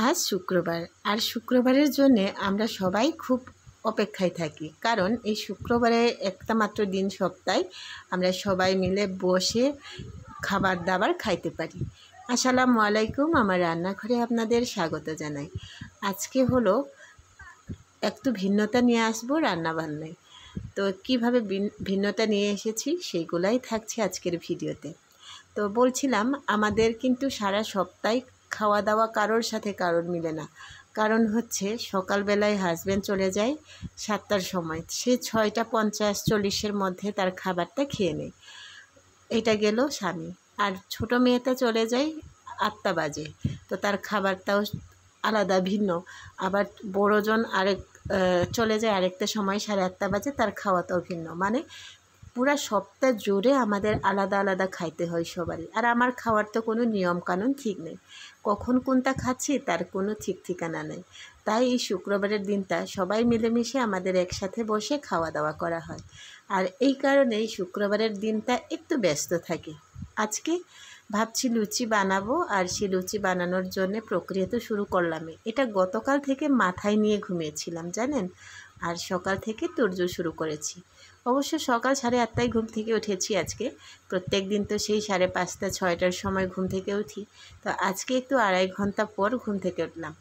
আজ শুক্রবার আর শুক্রবারের জন্য আমরা সবাই খুব অপেক্ষায় থাকি, কারণ এই শুক্রবারে একটা মাত্র দিন সপ্তাহে আমরা সবাই মিলে বসে খাবার দাবার খাইতে পারি। আসসালামু আলাইকুম, আমার রান্নাঘরে আপনাদের স্বাগত জানাই। আজকে হলো একটু ভিন্নতা নিয়ে আসবো রান্নাবান্নায়। তো কিভাবে ভিন্নতা নিয়ে এসেছি সেইগুলাই থাকছে আজকের ভিডিওতে। তো বলছিলাম, আমাদের কিন্তু সারা সপ্তাহে খাওয়া দাওয়া কারোর সাথে কারোর মিলে না। কারণ হচ্ছে সকালবেলায় হাজব্যান্ড চলে যায় 7টার সময়, সে 6:50-40-এর মধ্যে তার খাবারটা খেয়ে নেয়। এটা গেল স্বামী। আর ছোট মেয়েটা চলে যায় 8টা বাজে, তো তার খাবারটাও আলাদা ভিন্ন। আবার বড়জন চলে যায় আরেকটা সময় 8:30 বাজে, তার খাওয়াটাও ভিন্ন। মানে পুরা সপ্তাহ জুড়ে আমাদের আলাদা আলাদা খাইতে হয় সবারই। আর আমার খাওয়ার তো কোনো নিয়মকানুন ঠিক নেই, কখন কোনটা খাচ্ছি তার কোনো ঠিক ঠিকানা নেই। তাই এই শুক্রবারের দিনটা সবাই মিলেমিশে আমাদের একসাথে বসে খাওয়া দাওয়া করা হয়। আর এই কারণেই শুক্রবারের দিনটা একটু ব্যস্ত থাকে। আজকে ভাবছি লুচি বানাবো, আর সেই লুচি বানানোর জন্য প্রক্রিয়া তো শুরু করলামই। এটা গতকাল থেকে মাথায় নিয়ে ঘুমিয়েছিলাম জানেন, আর সকাল থেকে তোড়জোড় শুরু করেছি। অবশ্য সকাল 8:30টায় ঘুম থেকে উঠেছি আজকে। প্রত্যেক দিন তো সেই 5:30-6টার সময় ঘুম থেকে উঠি, তো আজকে একটু 2.5 ঘন্টা পর ঘুম থেকে উঠলাম।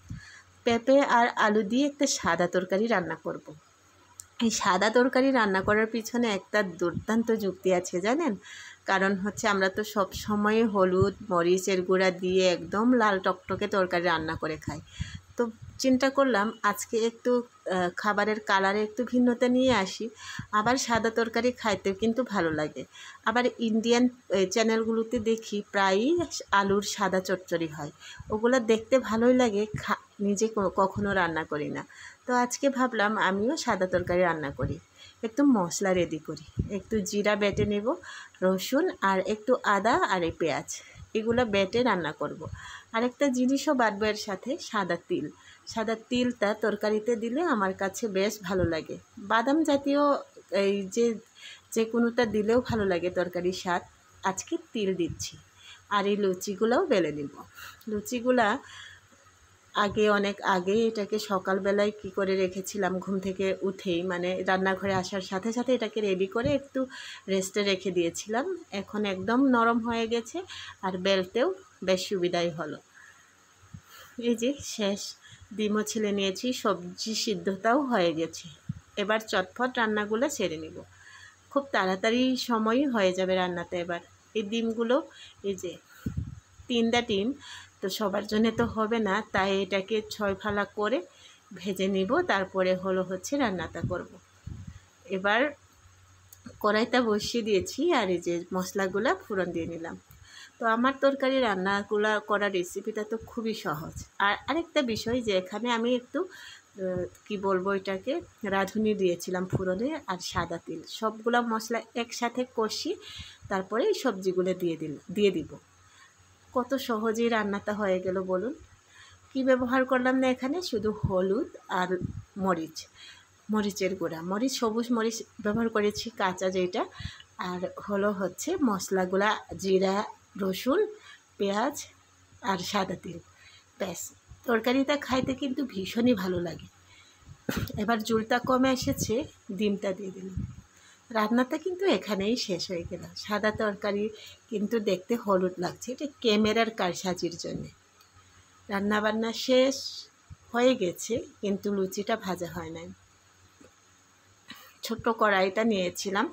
পেঁপে আর আলু দিয়ে একটা সাদা তরকারি রান্না করব। এই সাদা তরকারি রান্না করার পিছনে একটা দুর্দান্ত যুক্তি আছে জানেন। কারণ হচ্ছে আমরা তো সব সময় হলুদ মরিচের গুঁড়া দিয়ে একদম লাল টকটকে তরকারি রান্না করে খাই। তো চিন্তা করলাম আজকে একটু খাবারের কালারে একটু ভিন্নতা নিয়ে আসি। আবার সাদা তরকারি খাইতে কিন্তু ভালো লাগে। আবার ইন্ডিয়ান চ্যানেলগুলোতে দেখি প্রায়ই আলুর সাদা চচ্চড়ি হয়, ওগুলো দেখতে ভালোই লাগে, নিজে কখনো রান্না করি না। তো আজকে ভাবলাম আমিও সাদা তরকারি রান্না করি। একটু মশলা রেডি করি, একটু জিরা বেটে নেব, রসুন আর একটু আদা আর এই পেঁয়াজ, এগুলো বেটে রান্না করব। আরেকটা জিনিসও বাটবো এর সাথে, সাদা তিল। সাদা তিলটা তরকারিতে দিলে আমার কাছে বেশ ভালো লাগে। বাদাম জাতীয় এই যে কোনোটা দিলেও ভালো লাগে তরকারির স্বাদ। আজকে তিল দিচ্ছি। আর এই লুচিগুলোও বেলে নিব। লুচিগুলা অনেক আগে এটাকে সকালবেলায় কি করে রেখেছিলাম, ঘুম থেকে উঠেই মানে রান্নাঘরে আসার সাথে সাথে এটাকে রেডি করে একটু রেস্টে রেখে দিয়েছিলাম। এখন একদম নরম হয়ে গেছে, আর বেলতেও বেশ সুবিধাই হলো। এই যে শেষ ডিমও ছিলে নিয়েছি, সবজি সিদ্ধটাও হয়ে গেছে। এবার চটফট রান্নাগুলো সেরে নিব, খুব তাড়াতাড়ি সময়ই হয়ে যাবে রান্নাতে। এবার এই ডিমগুলো, এই যে 3টা ডিম, তো সবার জন্য তো হবে না, তাই এটাকে 6 ফালা করে ভেজে নিব। তারপরে হচ্ছে রান্নাটা করব। এবার কড়াইটা বসিয়ে দিয়েছি, আর এই যে মশলাগুলো ফোড়ন দিয়ে নিলাম। তো আমার তরকারি রান্নাগুলো করার রেসিপিটা তো খুবই সহজ। আর আরেকটা বিষয়, যে এখানে আমি একটু কি বলবো এটাকে, রাঁধুনি দিয়েছিলাম ফোড়নে, আর সাদা তিল, সবগুলো মশলা একসাথে কষি তারপরে এই সবজিগুলো দিয়ে দিব। কত সহজেই রান্নাটা হয়ে গেল বলুন। কি ব্যবহার করলাম না এখানে, শুধু হলুদ আর মরিচের গুঁড়া, সবুজ মরিচ ব্যবহার করেছি কাঁচা যেটা। আর হচ্ছে মশলাগুলা জিরা রসুন পেঁয়াজ আর সাদা তিল, ব্যাস। তরকারিটা খাইতে কিন্তু ভীষণই ভালো লাগে। এবার ঝোলটা কমে এসেছে, ডিমটা দিয়ে দিলাম। রান্নাটা কিন্তু এখানেই শেষ হয়ে গেল। সাদা তরকারি কিন্তু দেখতে হলুদ লাগছে, এটা ক্যামেরার কারসাজির জন্যে। রান্নাবান্না শেষ হয়ে গেছে, কিন্তু লুচিটা ভাজা হয় নাই। ছোট্ট কড়াইটা নিয়েছিলাম,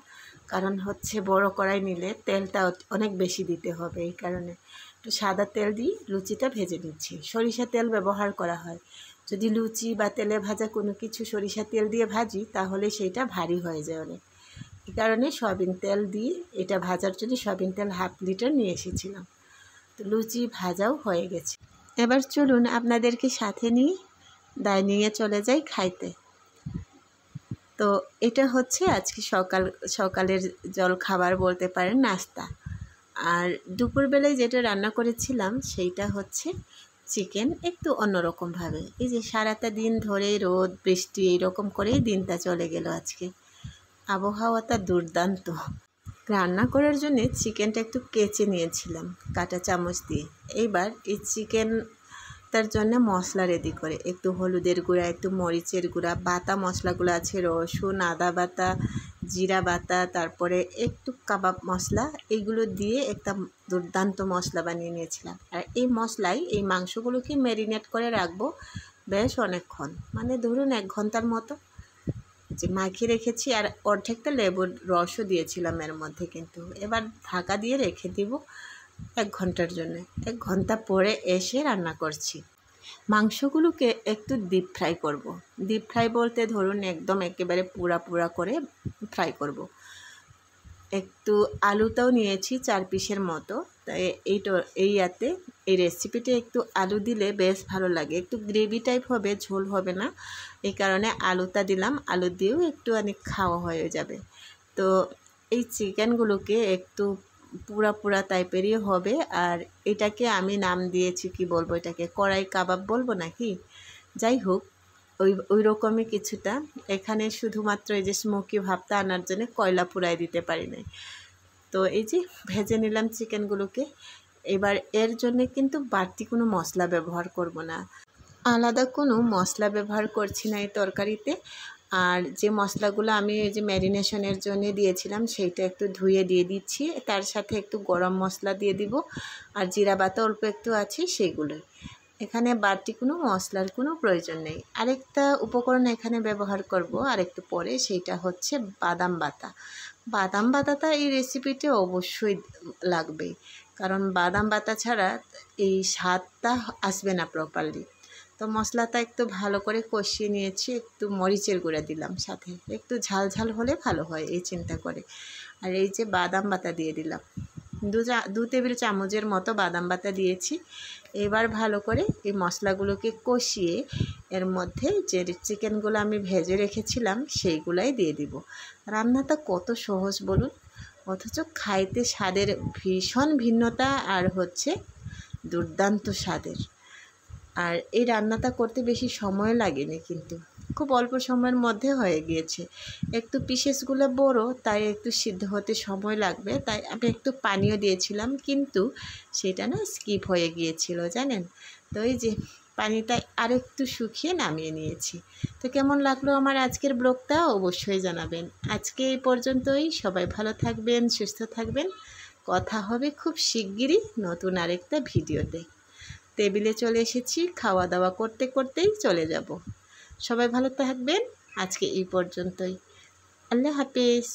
কারণ হচ্ছে বড় কড়াই নিলে তেলটা অনেক বেশি দিতে হবে, এই কারণে একটু সাদা তেল দিয়ে লুচিটা ভেজে নিচ্ছি। সরিষা তেল ব্যবহার করা হয়। যদি লুচি বা তেলে ভাজা কোনো কিছু সরিষা তেল দিয়ে ভাজি, তাহলে সেইটা ভারী হয়ে যায় অনেক। এই কারণে সয়াবিন তেল দিয়ে এটা ভাজার জন্য সয়াবিন তেল 1/2 লিটার নিয়ে এসেছিলাম। তো লুচি ভাজাও হয়ে গেছে। এবার চলুন আপনাদেরকে সাথে নিয়ে ডাইনিংয়ে চলে যাই খাইতে। তো এটা হচ্ছে আজকে সকালের জল খাবার বলতে পারেন, নাস্তা। আর দুপুরবেলায় যেটা রান্না করেছিলাম সেইটা হচ্ছে চিকেন, একটু অন্যরকমভাবে। এই যে সারাটা দিন ধরে রোদ বৃষ্টি এইরকম করেই দিনটা চলে গেল আজকে। আবহাওয়াটা দুর্দান্ত। রান্না করার জন্য চিকেনটা একটু কেচে নিয়েছিলাম কাঁটা চামচ দিয়ে। এইবার এই ভর্তার জন্য মশলা রেডি করে একটু হলুদের গুঁড়া, একটু মরিচের গুঁড়া, বাটা মশলাগুলো আছে রসুন, আদা বাটা, জিরা বাটা, তারপরে একটু কাবাব মশলা, এইগুলো দিয়ে একটা দুর্দান্ত মশলা বানিয়ে নিয়েছিলাম। আর এই মশলায় এই মাংসগুলোকে ম্যারিনেট করে রাখবো বেশ অনেকক্ষণ, মানে ধরুন 1 ঘন্টার মতো যে মাখিয়ে রেখেছি। আর অর্ধেকটা লেবুর রসও দিয়েছিলাম এর মধ্যে। কিন্তু এবার ঢাকা দিয়ে রেখে দিব 1 ঘন্টার জন্য। 1 ঘন্টা পরে এসে রান্না করছি। মাংসগুলোকে একটু ডিপ ফ্রাই করব। ডিপ ফ্রাই বলতে ধরুন একদম একেবারে পুরা পুরা করে ফ্রাই করব। একটু আলুটাও নিয়েছি 4 পিসের মতো। তাই এই রেসিপিতে একটু আলু দিলে বেশ ভালো লাগে, একটু গ্রেভি টাইপ হবে, ঝোল হবে না। এই কারণে আলুটা দিলাম, আলু দিয়েও একটু অনেক খাওয়া হয়ে যাবে। তো এই চিকেনগুলোকে একটু পুরা পুরা টাইপেরই হবে। আর এটাকে আমি নাম দিয়েছি, কি বলবো, এটাকে কড়াই কাবাব বলবো নাকি, যাই হোক ওই রকমই কিছুটা। এখানে শুধুমাত্র এই যে স্মোকি ভাবটা আনার জন্য কয়লা পুড়াই দিতে পারি নাই। তো এই যে ভেজে নিলাম চিকেনগুলোকে। এবার এর জন্য কিন্তু বাড়তি কোনো মশলা ব্যবহার করব না, আলাদা কোনো মশলা ব্যবহার করছি না এই তরকারিতে। আর যে মশলাগুলো আমি এই যে ম্যারিনেশনের জন্য দিয়েছিলাম সেইটা একটু ধুয়ে দিয়ে দিচ্ছি। তার সাথে একটু গরম মশলা দিয়ে দিব, আর জিরা বাটা অল্প একটু আছে সেইগুলোই। এখানে বাড়তি কোনো মশলার কোনো প্রয়োজন নেই। আরেকটা উপকরণ এখানে ব্যবহার করব আরেকটু পরে, সেইটা হচ্ছে বাদাম বাটা। বাদাম বাটাটা এই রেসিপিতে অবশ্যই লাগবে, কারণ বাদাম বাটা ছাড়া এই স্বাদটা আসবে না প্রপারলি। তো মশলাটা একটু ভালো করে কষিয়ে নিয়েছি, একটু মরিচের গুঁড়া দিলাম, সাথে একটু ঝাল ঝাল হলে ভালো হয় এই চিন্তা করে। আর এই যে বাদাম বাটা দিয়ে দিলাম, 2 টেবিল চামচের মতো বাদাম বাটা দিয়েছি। এবার ভালো করে এই মশলাগুলোকে কষিয়ে এর মধ্যে যে চিকেনগুলো আমি ভেজে রেখেছিলাম সেইগুলাই দিয়ে দিব। রান্নাটা কত সহজ বলুন, অথচ খাইতে স্বাদের ভীষণ ভিন্নতা আর হচ্ছে দুর্দান্ত স্বাদের। আর এই রান্নাটা করতে বেশি সময় লাগেনি, কিন্তু খুব অল্প সময়ের মধ্যে হয়ে গিয়েছে। একটু পিসেসগুলো বড়, তাই একটু সিদ্ধ হতে সময় লাগবে, তাই আমি একটু পানিও দিয়েছিলাম, কিন্তু সেটা না স্কিপ হয়ে গিয়েছিল জানেন। তো এই যে পানিটা আরেকটু শুকিয়ে নামিয়ে নিয়েছি। তো কেমন লাগলো আমার আজকের ব্লগটা অবশ্যই জানাবেন। আজকে এই পর্যন্তই, সবাই ভালো থাকবেন, সুস্থ থাকবেন। কথা হবে খুব শিগগিরই নতুন আরেকটা ভিডিওতে। টেবিলে চলে এসেছি, খাওয়া দাওয়া করতে করতেই চলে যাব। সবাই ভালো থাকবেন, আজকে এই পর্যন্তই। আল্লাহ হাফেজ।